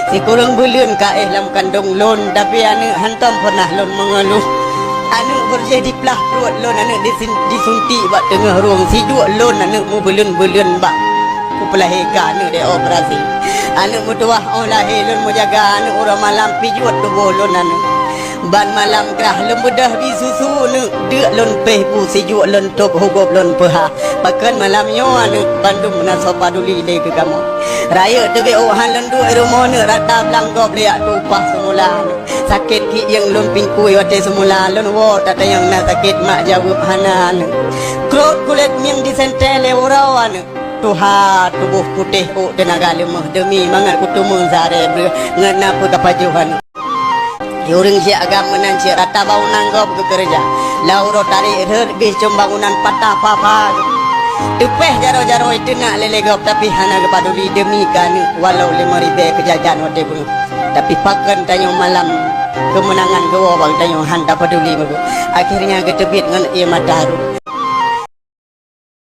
Si kurang belun ka lam kandung lon tapi anu hantam pernah lon mengeluh. Anu berjadi pelah perut lon anu disuntik bak tengah ruang si dua lon anu mu belun bak ku pelahirkan anu de operasi. Anu mu tuah lahir lon mu jaga anu orang malam pijuat tubuh lon anu. Ban malam kerah lembedah bisusu nu dek lon peh bu si juak lon top hugop lon peha bahkan malamnya anu bandung naso paduli le ke kamu raya tu be ohan lon dua rumah nu rata belanggop liak tupah semula sakit ki yang lon pingkui wate semula lon wo tak yang nak sakit mak jawab Hana anu krot kulit miang disentel le urau anu Tuhan tubuh putih ku tenaga lemah demi mangat kutumu zare ngena pu kapajuhan Ureung si agama nan si rata bau nanggop ke kerja. Lauro tarik hergis bangunan patah papa. Tupeh jaro-jaro itu nak lelegop tapi Hana kepaduli demi kan walau 5,000 kejajan wate pun. Tapi pakan tanya malam kemenangan ke wabang tanya Han Tapaduli bagu. Akhirnya ketebit ngan ia mataru.